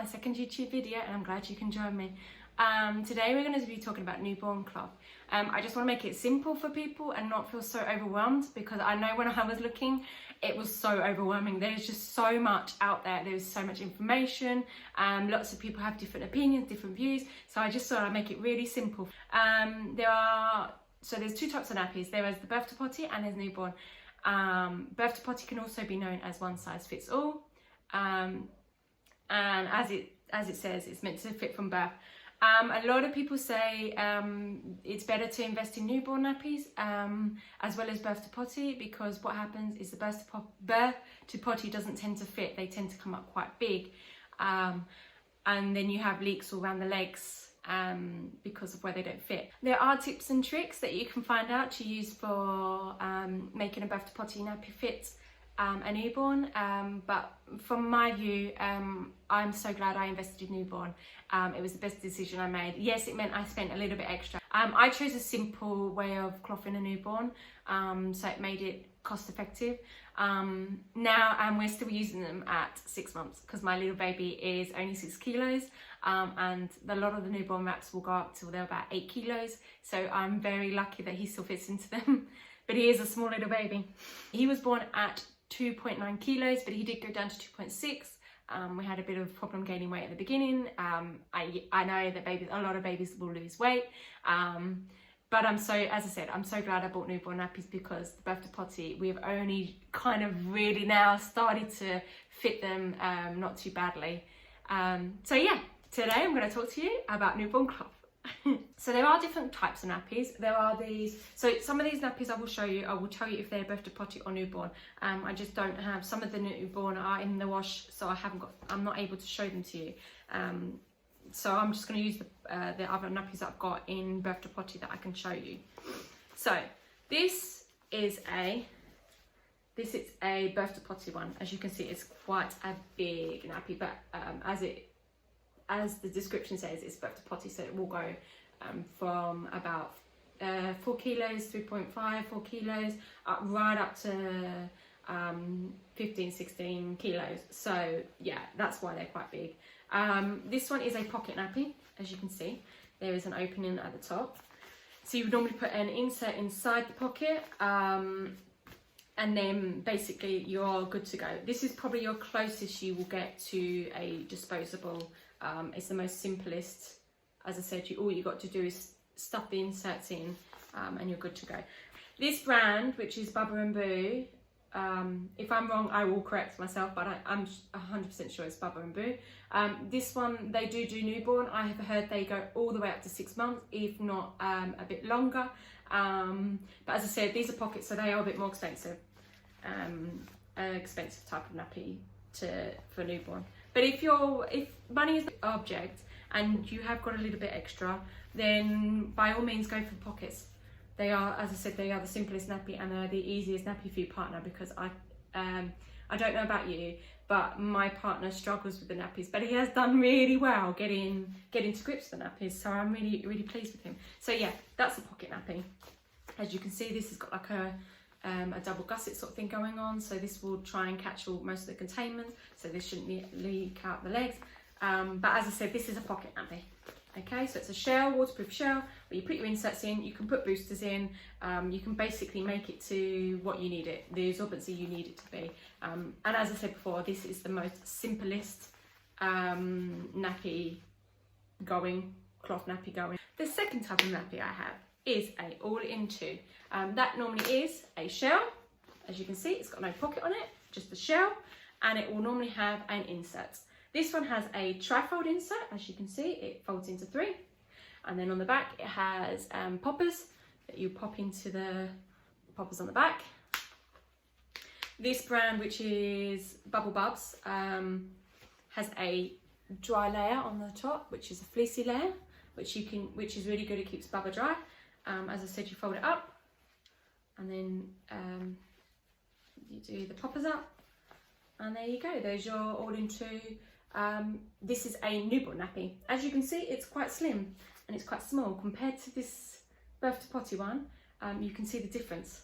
second YouTube video, and I'm glad you can join me. Today we're going to be talking about newborn cloth. I just want to make it simple for people and not feel so overwhelmed, because I know when I was looking it was so overwhelming. There's just so much out there, there's so much information, lots of people have different opinions, different views, so I just thought I'd make it really simple. There's two types of nappies. There is the birth to potty and there's newborn. Birth to potty can also be known as one size fits all, and as it says, it's meant to fit from birth. A lot of people say it's better to invest in newborn nappies as well as birth to potty, because what happens is the birth to potty doesn't tend to fit. They tend to come up quite big, and then you have leaks all around the legs because of where they don't fit. There are tips and tricks that you can find out to use for making a birth to potty nappy fit a newborn, but from my view, I'm so glad I invested in newborn. It was the best decision I made. Yes, it meant I spent a little bit extra. I chose a simple way of clothing a newborn, so it made it cost effective. Now we're still using them at 6 months, because my little baby is only 6 kilos, and a lot of the newborn wraps will go up till they're about 8 kilos, so I'm very lucky that he still fits into them. But he is a small little baby. He was born at 2.9 kilos, but he did go down to 2.6. We had a bit of problem gaining weight at the beginning. I know that a lot of babies will lose weight, but as I said, I'm so glad I bought newborn nappies, because the birth to potty, we've only kind of really now started to fit them not too badly. So yeah, today I'm going to talk to you about newborn cloth. So there are different types of nappies. There are these, so some of these nappies I will show you, I will tell you if they're birth to potty or newborn. I just don't have, some of the newborn are in the wash, so I'm not able to show them to you. So I'm just going to use the other nappies that I've got in birth to potty that I can show you. So this is a birth to potty one. As you can see, it's quite a big nappy, but as the description says, it's birth to potty, so it will go from about 4 kilos, 3.5, 4 kilos, right up to 15, 16 kilos. So yeah, that's why they're quite big. This one is a pocket nappy. As you can see, there is an opening at the top. So you would normally put an insert inside the pocket, and then basically you're good to go. This is probably your closest you will get to a disposable. It's the most simplest. As I said, all you got to do is stuff the inserts in, and you're good to go. This brand, which is Baba and Boo, if I'm wrong I will correct myself, but I'm 100% sure it's Baba and Boo. This one, they do newborn. I have heard they go all the way up to 6 months, if not a bit longer. But as I said, these are pockets, so they are a bit more expensive. Expensive type of nappy for newborn. But if money is the object and you have got a little bit extra, then by all means go for pockets. They are, as I said, they are the simplest nappy, and they're the easiest nappy for your partner, because I don't know about you, but my partner struggles with the nappies, but he has done really well getting to grips with the nappies, so I'm really, really pleased with him. So yeah, that's the pocket nappy. As you can see, this has got like a double gusset sort of thing going on, so this will try and catch most of the containment, so this shouldn't leak out the legs. But as I said, this is a pocket nappy. Okay, so it's a shell, waterproof shell, where you put your inserts in, you can put boosters in, you can basically make it to what you need it, the absorbency you need it to be. And as I said before, this is the most simplest nappy going, cloth nappy going. The second type of nappy I have is a all-in-two. That normally is a shell. As you can see, it's got no pocket on it, just the shell, and it will normally have an insert. This one has a trifold insert. As you can see, it folds into 3, and then on the back it has poppers that you pop into the poppers on the back. This brand, which is Bubs, has a dry layer on the top, which is a fleecy layer, which is really good. It keeps Bubba dry. As I said, you fold it up, and then you do the poppers up, and there you go. There's your all-in-two. This is a newborn nappy. As you can see, it's quite slim and it's quite small compared to this birth to potty one. You can see the difference.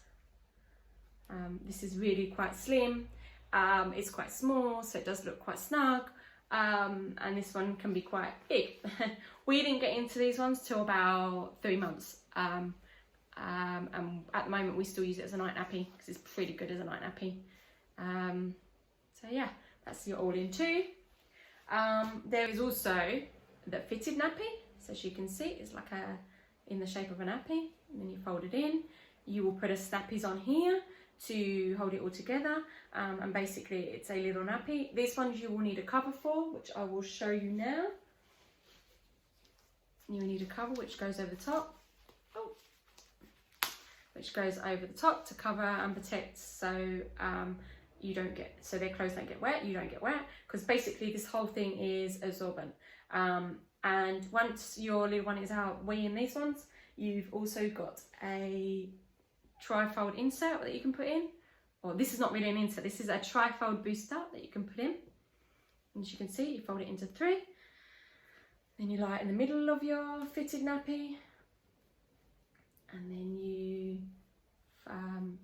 This is really quite slim. It's quite small, so it does look quite snug. and this one can be quite big. We didn't get into these ones till about 3 months, and at the moment we still use it as a night nappy because it's pretty good as a night nappy. So yeah, that's your all in two. There is also the fitted nappy, so as you can see it's like in the shape of a nappy, and then you fold it in. You will put a snappies on here to hold it all together, and basically it's a little nappy. These ones you will need a cover for, which I will show you now. You will need a cover which goes over the top, which goes over the top to cover and protect, so you don't get, so their clothes don't get wet, you don't get wet, because basically this whole thing is absorbent. And once your little one is out weeing these ones, you've also got a trifold insert that you can put in, or this is not really an insert, this is a trifold booster that you can put in. And as you can see, you fold it into 3, then you lie it in the middle of your fitted nappy, and then you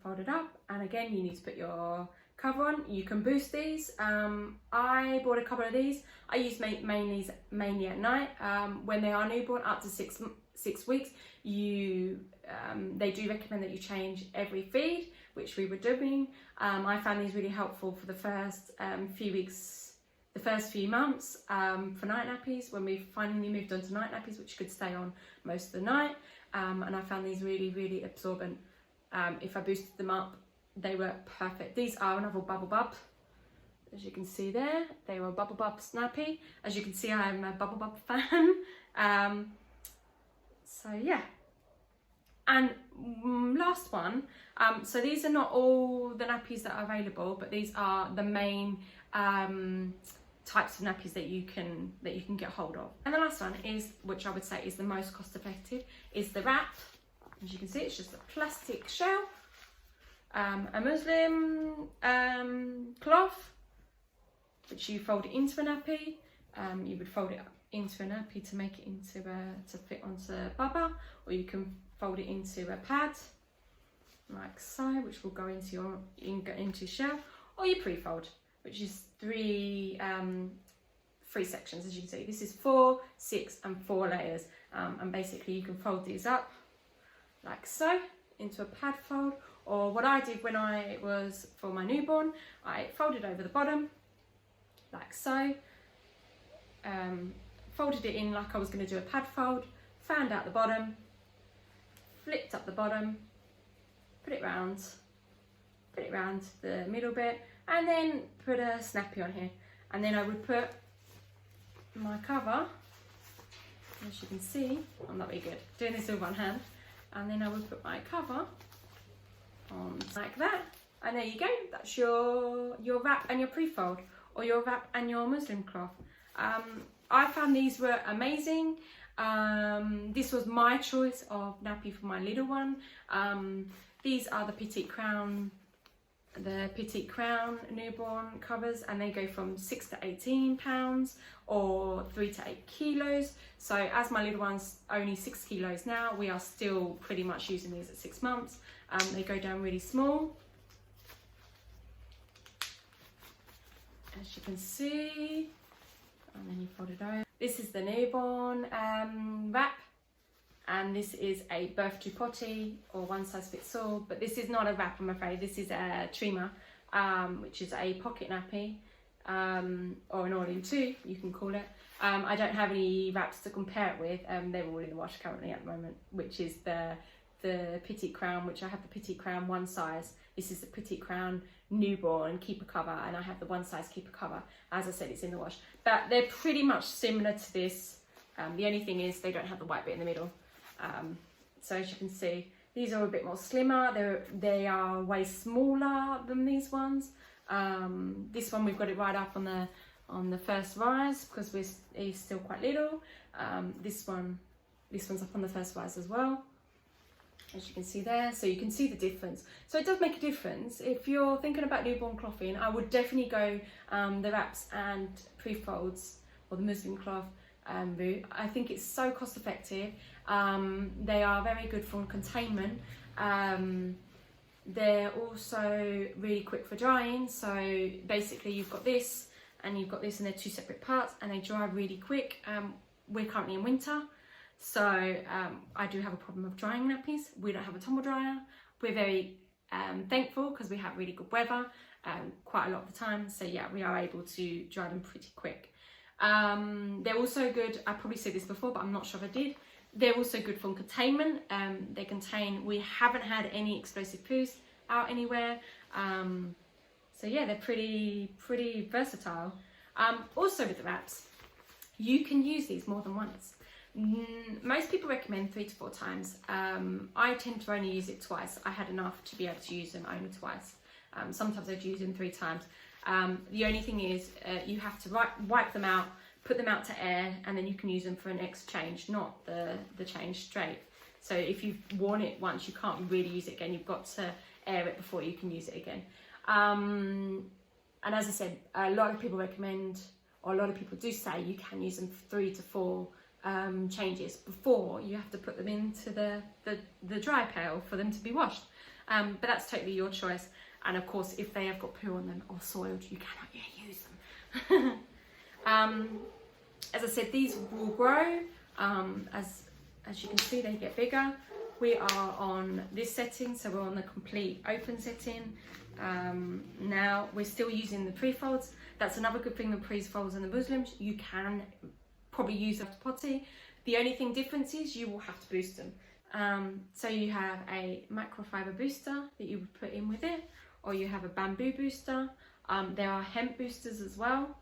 fold it up, and again you need to put your cover on. You can boost these. I bought a couple of these. I use mainly at night when they are newborn up to 6 weeks. They do recommend that you change every feed, which we were doing. I found these really helpful for the first few weeks, the first few months, for night nappies, when we finally moved on to night nappies, which could stay on most of the night. And I found these really absorbent. If I boosted them up, they were perfect. These are another Bubble Bub. As you can see there, they were Bubble Bub Nappy. As you can see, I'm a Bubble Bub fan. So yeah. And last one, so these are not all the nappies that are available, but these are the main types of nappies that you can get hold of. And the last one is, which I would say is the most cost effective, is the wrap. As you can see, it's just a plastic shell, a muslin cloth, which you fold it into a nappy. You would fold it into a nappy to make it into to fit onto Baba, or you can fold it into a pad like so, which will go into your shell, or your pre-fold, which is three sections. As you can see, this is 4, 6 and 4 layers, and basically you can fold these up like so into a pad fold, or what I did when I was for my newborn, I folded over the bottom like so, folded it in like I was going to do a pad fold, fanned out the bottom, flipped up the bottom, put it round the middle bit, and then put a snappy on here. And then I would put my cover, as you can see, I'm not very good doing this with one hand, and then I would put my cover on like that, and there you go. That's your wrap and your pre-fold, or your wrap and your muslin cloth. I found these were amazing. This was my choice of nappy for my little one. These are the Petite Crown newborn covers, and they go from £6 to £18 or 3 to 8 kilos. So as my little one's only 6 kilos now, we are still pretty much using these at 6 months. They go down really small, as you can see, and then you fold it over. This is the newborn wrap, and this is a birth to potty or one size fits all, but this is not a wrap, I'm afraid. This is a Trima, which is a pocket nappy, or an all-in-two, you can call it. I don't have any wraps to compare it with. They're all in the wash currently at the moment, which is the Petite Crown, which I have the Petite Crown one size. This is the Petite Crown newborn keeper cover, and I have the one size keeper cover. As I said, it's in the wash, but they're pretty much similar to this. The only thing is they don't have the white bit in the middle. So as you can see, these are a bit more slimmer. They are way smaller than these ones. This one we've got it right up on the first rise because he's still quite little. This one's up on the first rise as well, as you can see there. So you can see the difference. So it does make a difference. If you're thinking about newborn clothing, I would definitely go the wraps and pre-folds, or the muslin cloth route. I think it's so cost effective. They are very good for containment. They're also really quick for drying. So basically you've got this, and you've got this, and they're 2 separate parts, and they dry really quick. We're currently in winter, so I do have a problem of drying nappies. We don't have a tumble dryer. We're very thankful because we have really good weather quite a lot of the time, so yeah, we are able to dry them pretty quick. They're also good, I probably said this before, but I'm not sure if I did. They're also good for containment. They contain, we haven't had any explosive poos out anywhere. So yeah, they're pretty versatile. Also with the wraps, you can use these more than once. Most people recommend 3 to 4 times. I tend to only use it twice. I had enough to be able to use them only twice. Sometimes I'd use them 3 times. The only thing is you have to wipe them out, put them out to air, and then you can use them for an next change, not the change straight. So if you've worn it once, you can't really use it again. You've got to air it before you can use it again. And as I said, a lot of people recommend, or a lot of people do say, you can use them for 3 to 4 changes before you have to put them into the dry pail for them to be washed. But that's totally your choice. And of course, if they have got poo on them or soiled, you cannot use them. As I said, these will grow. As you can see, they get bigger. We are on this setting, so we're on the complete open setting. Now we're still using the Prefolds. That's another good thing, the Prefolds and the Muslinz. You can probably use them to potty. The only thing difference is you will have to boost them. So you have a microfiber booster that you would put in with it, or you have a bamboo booster. There are hemp boosters as well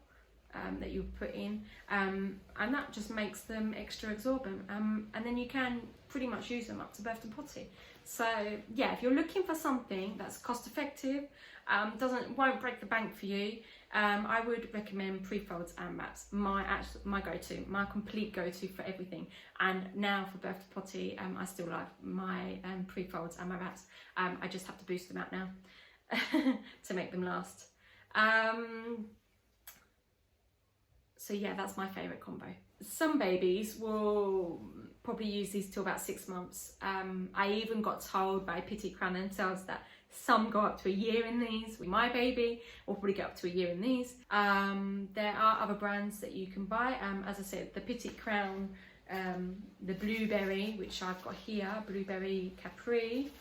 that you put in, and that just makes them extra absorbent. And then you can pretty much use them up to birth and potty. So yeah, if you're looking for something that's cost effective, won't break the bank for you, I would recommend Prefolds and wraps. My go-to, my complete go-to for everything. And now for birth to potty, I still like my Prefolds and my wraps. I just have to boost them out now to make them last. So yeah, that's my favourite combo. Some babies will probably use these till about 6 months. I even got told by Petite crown themselves that some go up to a year in these. With my baby, will probably get up to a year in these. There are other brands that you can buy. As I said, the Petite crown, the blueberry, which I've got here, blueberry Capri,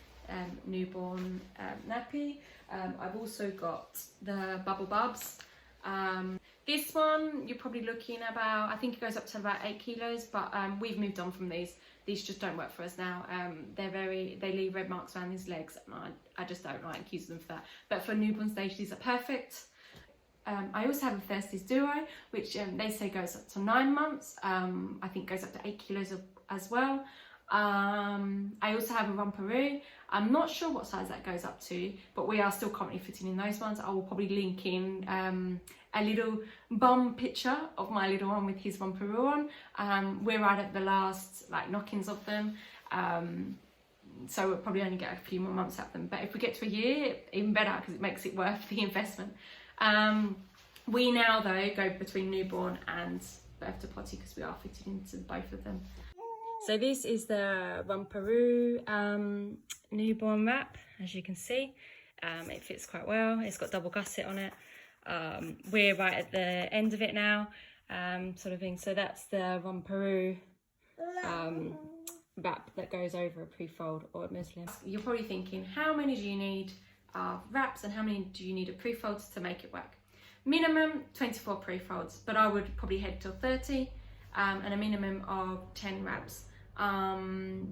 newborn nappy. I've also got the bubble Bubs. This one you're probably looking about, I think it goes up to about 8 kilos, but we've moved on from these. These just don't work for us now. They leave red marks around his legs, and I just don't like using them for that. But for newborn stage, these are perfect. I also have a Thirsties Duo, which they say goes up to 9 months. I think goes up to 8 kilos as well. I also have a Rumparooz. I'm not sure what size that goes up to, but we are still currently fitting in those ones. I will probably link in a little bum picture of my little one with his Rumparooz on. We're right at the last knockings of them, so we'll probably only get a few more months at them. But if we get to a year, even better, because it makes it worth the investment. We now though go between newborn and birth to potty because we are fitted into both of them. So this is the Rumparooz newborn wrap, as you can see. It fits quite well. It's got double gusset on it. We're right at the end of it now, sort of thing. So that's the Rumparooz wrap that goes over a Prefold or a Muslinz. You're probably thinking, how many do you need of wraps and how many do you need of Prefolds to make it work? Minimum 24 Prefolds, but I would probably head till 30, and a minimum of 10 wraps.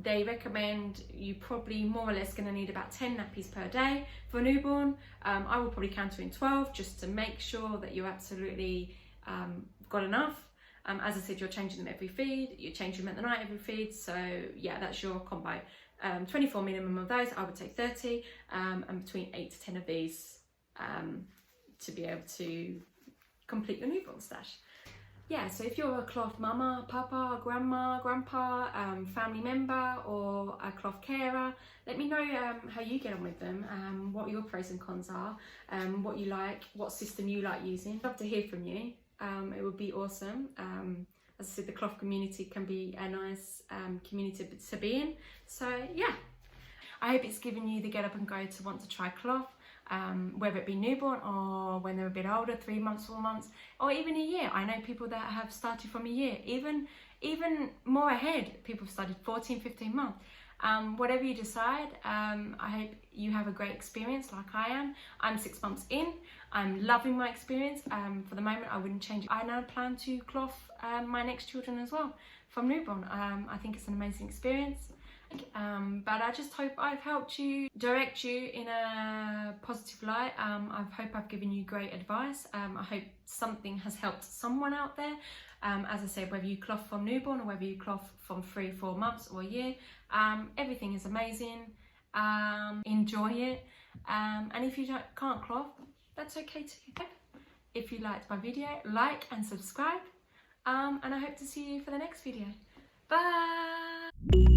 They recommend you probably more or less going to need about 10 nappies per day for a newborn. I will probably count in 12 just to make sure that you absolutely got enough. As I said, you're changing them every feed, you change them at the night every feed, so yeah, that's your combo. 24 minimum of those, I would say 30, and between 8 to 10 of these to be able to complete your newborn stash. Yeah, so if you're a cloth mama, papa, grandma, grandpa, family member, or a cloth carer, let me know how you get on with them, what your pros and cons are, what you like, what system you like using. I'd love to hear from you. It would be awesome. As I said, the cloth community can be a nice community to be in. So yeah, I hope it's given you the get up and go to want to try cloth. whether it be newborn or when they're a bit older, 3 months, 4 months, or even a year. I know people that have started from a year, even more ahead. People have started 14, 15 months. Whatever you decide, I hope you have a great experience like I am. I'm 6 months in. I'm loving my experience. For the moment, I wouldn't change it. I now plan to cloth my next children as well from newborn. I think it's an amazing experience. But I just hope I've helped you, direct you in a positive light. I hope I've given you great advice. I hope something has helped someone out there. As I said, whether you cloth from newborn or whether you cloth from 3, 4 months or a year, everything is amazing. Enjoy it. And if you can't cloth, that's okay too. If you liked my video, like and subscribe. And I hope to see you for the next video. Bye!